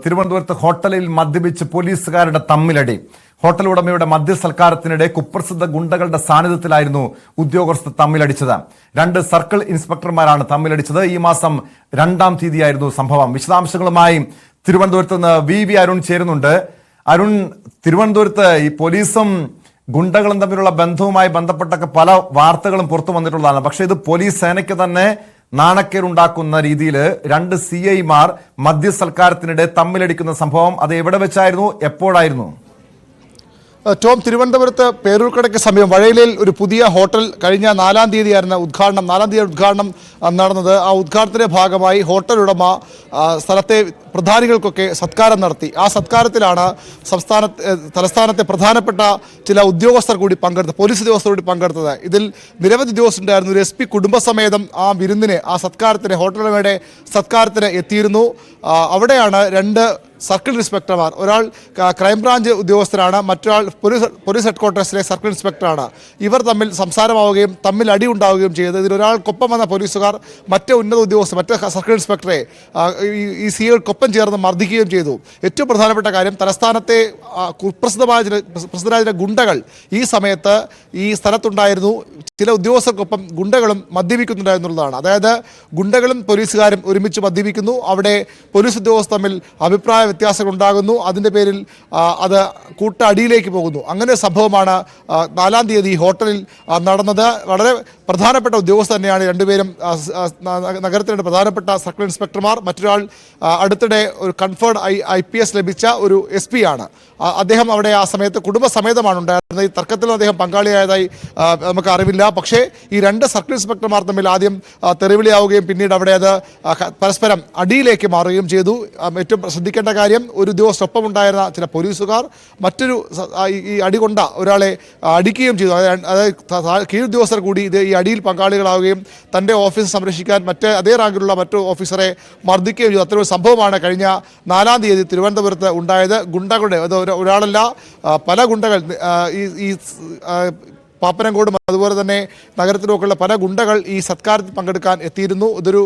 തിരുവനന്തപുരത്ത് ഹോട്ടലിൽ മദ്യപിച്ച് പോലീസുകാരുടെ തമ്മിലടി. ഹോട്ടൽ ഉടമയുടെ മദ്യസൽക്കാരത്തിനിടെ കുപ്രസിദ്ധ ഗുണ്ടകളുടെ സാന്നിധ്യത്തിലായിരുന്നു ഉദ്യോഗസ്ഥർ തമ്മിലടിച്ചത്. 2 സർക്കിൾ ഇൻസ്പെക്ടർമാരാണ് തമ്മിലടിച്ചത്. ഈ മാസം 2-ാം തീയതിയായിരുന്നു സംഭവം. വിശദാംശങ്ങളുമായി തിരുവനന്തപുരത്ത് നിന്ന് വി അരുൺ ചേരുന്നുണ്ട്. അരുൺ, തിരുവനന്തപുരത്ത് ഈ പോലീസും ഗുണ്ടകളും തമ്മിലുള്ള ബന്ധവുമായി ബന്ധപ്പെട്ടൊക്കെ പല വാർത്തകളും പുറത്തു വന്നിട്ടുള്ളതാണ്. പക്ഷെ ഇത് പോലീസ് സേനയ്ക്ക് തന്നെ നാണക്കേടുണ്ടാക്കുന്ന രീതിയിൽ 2 CIമാർ മദ്യസൽക്കാരത്തിനിടെ തമ്മിലടിക്കുന്ന സംഭവം അത് എവിടെ വെച്ചായിരുന്നു, എപ്പോഴായിരുന്നു? ടോം, തിരുവനന്തപുരത്ത് പേരൂർക്കടയ്ക്ക് സമീപം വഴയിലയിൽ ഒരു പുതിയ ഹോട്ടൽ കഴിഞ്ഞ 4-ാം തീയതിയായിരുന്നു ഉദ്ഘാടനം. 4-ാം തീയതി ഉദ്ഘാടനം നടന്നത്. ആ ഉദ്ഘാടനത്തിന്റെ ഭാഗമായി ഹോട്ടൽ ഉടമ സ്ഥലത്തെ പ്രധാനികൾക്കൊക്കെ സത്കാരം നടത്തി. ആ സത്കാരത്തിലാണ് തലസ്ഥാനത്തെ പ്രധാനപ്പെട്ട ചില ഉദ്യോഗസ്ഥർ കൂടി പങ്കെടുത്തത്, പോലീസ് ഉദ്യോഗസ്ഥർ കൂടി പങ്കെടുത്തത്. ഇതിൽ നിരവധി ഉദ്യോഗസ്ഥരുണ്ടായിരുന്നു. ഒരു SP കുടുംബസമേതം ആ വിരുന്നിന്, ആ സത്കാരത്തിന്, ഹോട്ടൽ ഉടമയുടെ സത്കാരത്തിന് എത്തിയിരുന്നു. അവിടെയാണ് 2 സർക്കിൾ ഇൻസ്പെക്ടർമാർ, ഒരാൾ ക്രൈംബ്രാഞ്ച് ഉദ്യോഗസ്ഥരാണ്, മറ്റൊരാൾ പോലീസ് ഹെഡ്ക്വാർട്ടേഴ്സിലെ സർക്കിൾ ഇൻസ്പെക്ടറാണ്. ഇവർ തമ്മിൽ സംസാരമാവുകയും തമ്മിൽ അടി ഉണ്ടാവുകയും ചെയ്തത്. ഇതിലൊരാൾക്കൊപ്പം വന്ന പോലീസുകാർ മറ്റേ ഉന്നത ഉദ്യോഗസ്ഥർ, മറ്റേ സർക്കിൾ ഇൻസ്പെക്ടറെ ഈ CIകൾക്കൊപ്പം ചേർന്ന് മർദ്ദിക്കുകയും ചെയ്തു. ഏറ്റവും പ്രധാനപ്പെട്ട കാര്യം, തലസ്ഥാനത്തെ പ്രസിദ്ധരായ ഗുണ്ടകൾ ഈ സമയത്ത് ഈ സ്ഥലത്തുണ്ടായിരുന്നു. ചില ഉദ്യോഗസ്ഥർക്കൊപ്പം ഗുണ്ടകളും മദ്യപിക്കുന്നുണ്ടായിരുന്നുള്ളതാണ്. അതായത് ഗുണ്ടകളും പോലീസുകാരും ഒരുമിച്ച് മദ്യപിക്കുന്നു. അവിടെ പോലീസ് ഉദ്യോഗസ്ഥർ തമ്മിൽ അഭിപ്രായ വ്യത്യാസങ്ങൾ ഉണ്ടാകുന്നു. അതിൻ്റെ പേരിൽ അത് കൂട്ടടിയിലേക്ക് പോകുന്നു. അങ്ങനെ സംഭവമാണ് 4-ാം തീയതി ഹോട്ടലിൽ നടന്നത്. വളരെ പ്രധാനപ്പെട്ട ഉദ്യോഗസ്ഥർ തന്നെയാണ് രണ്ടുപേരും. നഗരത്തിലെ പ്രധാനപ്പെട്ട സർക്കിൾ ഇൻസ്പെക്ടർമാർ. മറ്റൊരാൾ അടുത്തിടെ ഒരു കൺഫേർഡ് IPS ലഭിച്ച ഒരു SP ആണ്. അദ്ദേഹം അവിടെ ആ സമയത്ത് കുടുംബസമേതമാണ് ഉണ്ടായിരുന്നത്. ഈ തർക്കത്തിൽ അദ്ദേഹം പങ്കാളിയായതായി നമുക്ക് അറിവില്ല. പക്ഷേ ഈ 2 സർക്കിൾ ഇൻസ്പെക്ടർമാർ തമ്മിൽ ആദ്യം തെറിവിളിയാവുകയും പിന്നീട് അവിടെ അത് പരസ്പരം അടിയിലേക്ക് മാറുകയും ചെയ്തു. ഏറ്റവും ശ്രദ്ധിക്കേണ്ട കാര്യം, ഒരു ഉദ്യോഗസ്ഥൊപ്പം ഉണ്ടായിരുന്ന ചില പോലീസുകാർ മറ്റൊരു ഈ അടികൊണ്ട ഒരാളെ അടിക്കുകയും ചെയ്തു. അതായത് കീഴുദ്യോഗസ്ഥർ കൂടി ഈ അടിയിൽ പങ്കാളികളാവുകയും തൻ്റെ ഓഫീസ് സംരക്ഷിക്കാൻ അതേ റാങ്കിലുള്ള മറ്റു ഓഫീസറെ മർദ്ദിക്കുകയും ചെയ്തു. അത്തരമൊരു സംഭവമാണ് കഴിഞ്ഞ 4-ാം തീയതി തിരുവനന്തപുരത്ത് ഉണ്ടായത്. ഗുണ്ടകളുടെ ഒരാളല്ല, പല ഗുണ്ടകൾ ഈ പാപ്പനംകോടും അതുപോലെ തന്നെ നഗരത്തിലുമൊക്കെയുള്ള പല ഗുണ്ടകൾ ഈ സത്കാരത്തിൽ പങ്കെടുക്കാൻ എത്തിയിരുന്നു. ഇതൊരു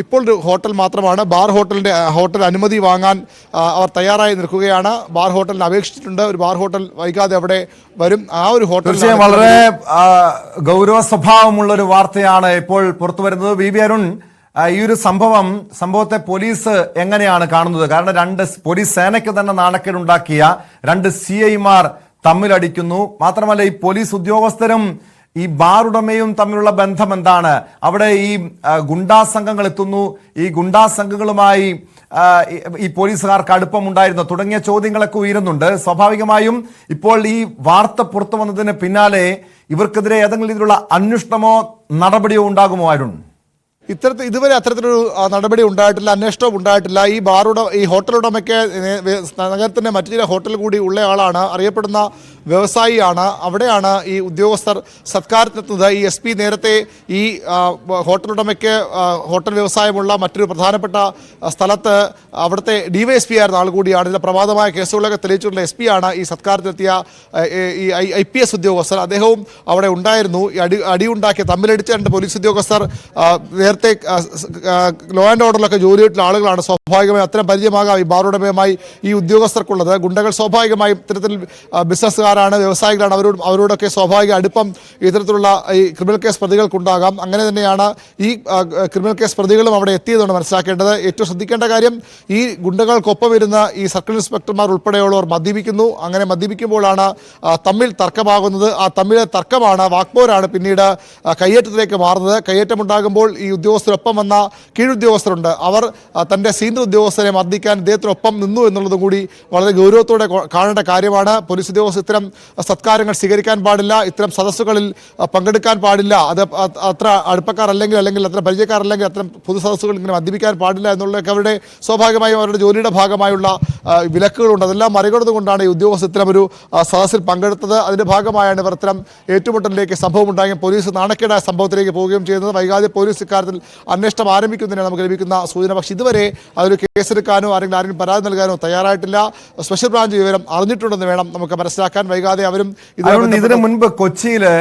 ഇപ്പോൾ ഒരു ഹോട്ടൽ മാത്രമാണ്. ഹോട്ടൽ അനുമതി വാങ്ങാൻ അവർ തയ്യാറായി നിൽക്കുകയാണ്. ബാർ ഹോട്ടലിന് അപേക്ഷിച്ചിട്ടുണ്ട്. ഒരു ബാർ ഹോട്ടൽ വൈകാതെ അവിടെ വരും. ആ ഒരു ഹോട്ടൽ വളരെ ഗൗരവ സ്വഭാവമുള്ളൊരു വാർത്തയാണ് ഇപ്പോൾ പുറത്തു വരുന്നത്. വി അരുൺ, ഈ ഒരു സംഭവത്തെ പോലീസ് എങ്ങനെയാണ് കാണുന്നത്? കാരണം പോലീസ് സേനയ്ക്ക് തന്നെ നാണക്കേടുണ്ടാക്കിയ 2 CIമാർ തമ്മിലടിക്കുന്നു. മാത്രമല്ല, ഈ പോലീസ് ഉദ്യോഗസ്ഥരും ഈ ബാർ ഉടമയും തമ്മിലുള്ള ബന്ധം എന്താണ്? അവിടെ ഈ ഗുണ്ടാ സംഘങ്ങൾ എത്തുന്നു. ഈ ഗുണ്ടാ സംഘങ്ങളുമായി ഈ പോലീസുകാർക്ക് അടുപ്പമുണ്ടായിരുന്നു തുടങ്ങിയ ചോദ്യങ്ങളൊക്കെ ഉയരുന്നുണ്ട്. സ്വാഭാവികമായും ഇപ്പോൾ ഈ വാർത്ത പുറത്തു വന്നതിന് പിന്നാലെ ഇവർക്കെതിരെ ഏതെങ്കിലും രീതിയിലുള്ള അന്വേഷണമോ നടപടിയോ ഉണ്ടാകുമോ അരുൺ? ഇതുവരെ അത്തരത്തിലൊരു നടപടി ഉണ്ടായിട്ടില്ല, അന്വേഷണവും ഉണ്ടായിട്ടില്ല. ഈ ഹോട്ടൽ ഉടമയ്ക്ക് നഗരത്തിൻ്റെ മറ്റു ചില ഹോട്ടൽ കൂടി ഉള്ളയാളാണ്, അറിയപ്പെടുന്ന വ്യവസായിയാണ്. അവിടെയാണ് ഈ ഉദ്യോഗസ്ഥർ സത്കാരത്തിനെത്തുന്നത്. ഈ SP നേരത്തെ ഈ ഹോട്ടൽ ഉടമയ്ക്ക് ഹോട്ടൽ വ്യവസായമുള്ള മറ്റൊരു പ്രധാനപ്പെട്ട സ്ഥലത്ത് അവിടുത്തെ DYSP ആയിരുന്ന ആൾ കൂടിയാണ്. ഇതിലെ പ്രമാദമായ കേസുകളൊക്കെ തെളിയിച്ചിട്ടുള്ള SP ആണ് ഈ സത്കാരത്തിലെത്തിയ ഈ IPS ഉദ്യോഗസ്ഥർ. അദ്ദേഹവും അവിടെ ഉണ്ടായിരുന്നു. ഈ അടിയുണ്ടാക്കിയ തമ്മിലടിച്ച 2 പോലീസ് ഉദ്യോഗസ്ഥർ നേരത്തെ ലോ ആൻഡ് ഓർഡറിലൊക്കെ ജോലി ചെയ്തിട്ടുള്ള ആളുകളാണ്. സ്വാഭാവികമായി അത്തരം പരിചയമാകാം ഈ ബാർ ഉടമയുമായി ഈ ഉദ്യോഗസ്ഥർക്കുള്ളത്. ഗുണ്ടകൾ സ്വാഭാവികമായും ഇത്തരത്തിൽ ബിസിനസ്സുകാരാണ്, വ്യവസായികളാണ്. അവരോടൊക്കെ സ്വാഭാവിക അടുപ്പം ഇത്തരത്തിലുള്ള ഈ ക്രിമിനൽ കേസ് പ്രതികൾക്കുണ്ടാകാം. അങ്ങനെ തന്നെയാണ് ഈ ക്രിമിനൽ കേസ് പ്രതികളും അവിടെ എത്തിയതെന്ന് മനസ്സിലാക്കേണ്ടത്. ഏറ്റവും ശ്രദ്ധിക്കേണ്ട കാര്യം, ഈ ഗുണ്ടകൾക്കൊപ്പം ഇരുന്ന ഈ സർക്കിൾ ഇൻസ്പെക്ടർമാർ ഉൾപ്പെടെയുള്ളവർ മദ്യപിക്കുന്നു. അങ്ങനെ മദ്യപിക്കുമ്പോഴാണ് തമ്മിൽ തർക്കമാകുന്നത്. ആ തമ്മിലെ തർക്കമാണ്, വാക്പോരാണ് പിന്നീട് കയ്യേറ്റത്തിലേക്ക് മാറുന്നത്. കയ്യേറ്റമുണ്ടാകുമ്പോൾ ഈ ഉദ്യോഗസ്ഥരൊപ്പം വന്ന കീഴുദ്യോഗസ്ഥരുണ്ട്. അവർ തൻ്റെ സീനിയർ ഉദ്യോഗസ്ഥരെ മർദ്ദിക്കാൻ ഇദ്ദേഹത്തിനൊപ്പം നിന്നു എന്നുള്ളതും കൂടി വളരെ ഗൗരവത്തോടെ കാണേണ്ട കാര്യമാണ്. പോലീസ് ഉദ്യോഗസ്ഥർ ഇത്തരം സത്കാരങ്ങൾ സ്വീകരിക്കാൻ പാടില്ല, ഇത്തരം സദസ്സുകളിൽ പങ്കെടുക്കാൻ പാടില്ല. അത് അത്ര അടുപ്പക്കാരല്ലെങ്കിൽ അത്ര പരിചയക്കാരല്ലെങ്കിൽ അത്തരം പൊതു സദസ്സുകൾ ഇങ്ങനെ മദ്യപിക്കാൻ പാടില്ല എന്നുള്ളതൊക്കെ അവരുടെ സ്വാഭാവികമായും അവരുടെ ജോലിയുടെ ഭാഗമായുള്ള വിലക്കുകളുണ്ട്. അതെല്ലാം മറികടന്നുകൊണ്ടാണ് ഈ ഉദ്യോഗസ്ഥർ ഇത്തരമൊരു സദസ്സിൽ പങ്കെടുത്തത്. അതിൻ്റെ ഭാഗമായാണ് ഇവർ ഇത്തരം ഏറ്റുമുട്ടലിലേക്ക് സംഭവം ഉണ്ടാകുകയും പോലീസ് നാണക്കേടായ സംഭവത്തിലേക്ക് പോവുകയും ചെയ്യുന്നത്. വൈകാതെ പോലീസ് ഇക്കാര്യത്തിൽ അന്വേഷണം ആരംഭിക്കുന്നതിനാണ് നമുക്ക് ലഭിക്കുന്ന സൂചന. പക്ഷേ ഇതുവരെ അതൊരു കേസെടുക്കാനോ ആരെങ്കിലും പരാതി നൽകാനോ തയ്യാറായിട്ടില്ല. സ്പെഷ്യൽ ബ്രാഞ്ച് വിവരം അറിഞ്ഞിട്ടുണ്ടെന്ന് വേണം നമുക്ക് മനസ്സിലാക്കാൻ. വൈകാതെ അവരും ഇതിനു മുൻപ് കൊച്ചിയില്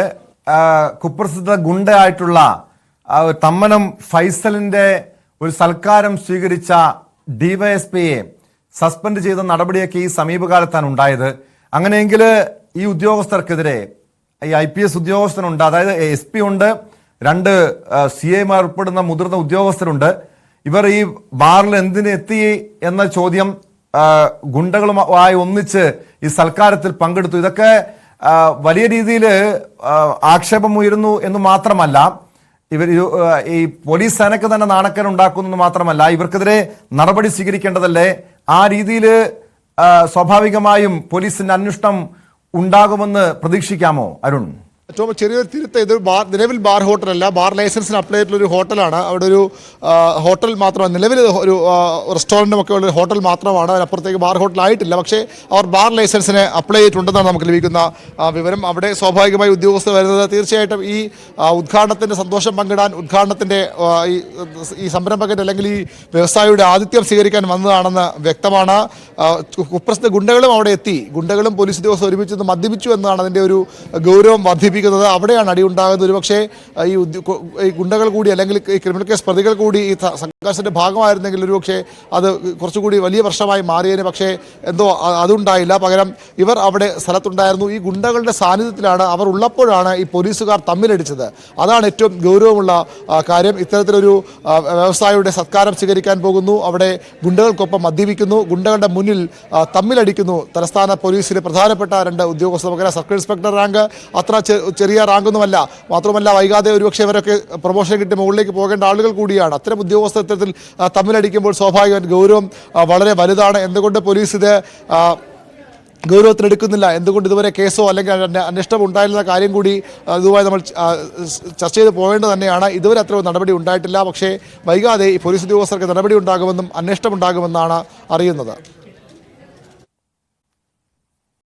കുപ്രസിദ്ധ ഗുണ്ടയായിട്ടുള്ള തമ്മനം ഫൈസലിന്റെ ഒരു സൽക്കാരം സ്വീകരിച്ച DYSPയെ സസ്പെൻഡ് ചെയ്ത നടപടിയൊക്കെ ഈ സമീപകാലത്താണ് ഉണ്ടായത്. അങ്ങനെയെങ്കിൽ ഈ ഉദ്യോഗസ്ഥർക്കെതിരെ ഈ IPS ഉദ്യോഗസ്ഥനുണ്ട്, അതായത് SP ഉണ്ട്, 2 CAമാർ ഉൾപ്പെടുന്ന മുതിർന്ന ഉദ്യോഗസ്ഥരുണ്ട്. ഇവർ ഈ ബാറിൽ എന്തിന് എത്തി എന്ന ചോദ്യം ഗുണ്ടകളുമായി ഒന്നിച്ച് ഈ സൽക്കാരത്തിൽ പങ്കെടുത്തു. ഇതൊക്കെ വലിയ രീതിയിൽ ആക്ഷേപമുയരുന്നു എന്ന് മാത്രമല്ല, ഇവർ ഈ പോലീസ് സേനയ്ക്ക് തന്നെ നാണക്കേട് ഉണ്ടാക്കുന്നു മാത്രമല്ല, ഇവർക്കെതിരെ നടപടി സ്വീകരിക്കേണ്ടതല്ലേ? ആ രീതിയിൽ സ്വാഭാവികമായും പോലീസിന്റെ അന്വേഷണം ഉണ്ടാകുമെന്ന് പ്രതീക്ഷിക്കാമോ അരുൺ? ഏറ്റവും ചെറിയൊരു തിരുത്ത്, ഇത് നിലവിൽ ബാർ ഹോട്ടലല്ല, ബാർ ലൈസൻസിന് അപ്ലൈ ചെയ്തിട്ടുള്ള ഒരു ഹോട്ടലാണ്. അവിടെ ഒരു ഹോട്ടൽ മാത്രമാണ് നിലവിൽ, ഒരു റെസ്റ്റോറൻറ്റും ഒക്കെ ഉള്ള ഹോട്ടൽ മാത്രമാണ്. അതിനപ്പുറത്തേക്ക് ബാർ ഹോട്ടൽ ആയിട്ടില്ല. പക്ഷേ അവർ ബാർ ലൈസൻസിന് അപ്ലൈ ചെയ്തിട്ടുണ്ടെന്നാണ് നമുക്ക് ലഭിക്കുന്ന വിവരം. അവിടെ സ്വാഭാവികമായി ഉദ്യോഗസ്ഥർ വരുന്നത് തീർച്ചയായിട്ടും ഈ ഉദ്ഘാടനത്തിൻ്റെ സന്തോഷം പങ്കിടാൻ, ഉദ്ഘാടനത്തിൻ്റെ ഈ സംരംഭകൻ്റെ അല്ലെങ്കിൽ ഈ വ്യവസായിയുടെ ആതിഥ്യം സ്വീകരിക്കാൻ വന്നതാണെന്ന് വ്യക്തമാണ്. കുപ്രസിദ്ധ ഗുണ്ടകളും അവിടെ എത്തി. ഗുണ്ടകളും പോലീസ് ഉദ്യോഗസ്ഥർ ഒരുമിച്ച് മദ്യപിച്ചു എന്നതാണ് അതിൻ്റെ ഒരു ഗൗരവം വർദ്ധിപ്പിക്കുന്നത്. അവിടെയാണ് അടി ഉണ്ടാകുന്നത്. ഒരുപക്ഷെ ഈ ഗുണ്ടകൾ കൂടി അല്ലെങ്കിൽ ഈ ക്രിമിനൽ കേസ് പ്രതികൾ കൂടി ഈ സംഘർഷത്തിന്റെ ഭാഗമായിരുന്നെങ്കിൽ ഒരുപക്ഷെ അത് കുറച്ചുകൂടി വലിയ പ്രശ്നമായി മാറിയതിന്. പക്ഷേ എന്തോ അതുണ്ടായില്ല. പകരം ഇവർ അവിടെ സ്ഥലത്തുണ്ടായിരുന്നു. ഈ ഗുണ്ടകളുടെ സാന്നിധ്യത്തിലാണ്, അവർ ഉള്ളപ്പോഴാണ് ഈ പോലീസുകാർ തമ്മിലടിച്ചത്. അതാണ് ഏറ്റവും ഗൗരവമുള്ള കാര്യം. ഇത്തരത്തിലൊരു വ്യവസായിയുടെ സത്കാരം സ്വീകരിക്കാൻ പോകുന്നു, അവിടെ ഗുണ്ടകൾക്കൊപ്പം മദ്യപിക്കുന്നു, ഗുണ്ടകളുടെ മുന്നിൽ തമ്മിലടിക്കുന്നു. തലസ്ഥാന പോലീസിലെ പ്രധാനപ്പെട്ട 2 ഉദ്യോഗസ്ഥർ, നമുക്കറിയാം സർക്കിൾ ഇൻസ്പെക്ടർ റാങ്ക് അത്ര ചെറിയ റാങ്കൊന്നുമല്ല. മാത്രമല്ല വൈകാതെ ഒരുപക്ഷെ ഇവരൊക്കെ പ്രൊമോഷൻ കിട്ടി മുകളിലേക്ക് പോകേണ്ട ആളുകൾ കൂടിയാണ്. അത്തരം ഉദ്യോഗസ്ഥർ ഇത്തരത്തിൽ തമ്മിലടിക്കുമ്പോൾ സ്വാഭാവികമായും ഗൗരവം വളരെ വലുതാണ്. എന്തുകൊണ്ട് പോലീസ് ഇത് ഗൗരവത്തിലെടുക്കുന്നില്ല, എന്തുകൊണ്ട് ഇതുവരെ കേസോ അല്ലെങ്കിൽ അന്വേഷണം ഉണ്ടായിരുന്ന കാര്യം കൂടി ഇതുമായി നമ്മൾ ചർച്ച ചെയ്ത് പോകേണ്ടത് തന്നെയാണ്. ഇതുവരെ അത്ര നടപടി ഉണ്ടായിട്ടില്ല. പക്ഷേ വൈകാതെ ഈ പോലീസ് ഉദ്യോഗസ്ഥർക്ക് നടപടി ഉണ്ടാകുമെന്നും അന്വേഷണം ഉണ്ടാകുമെന്നാണ് അറിയുന്നത്.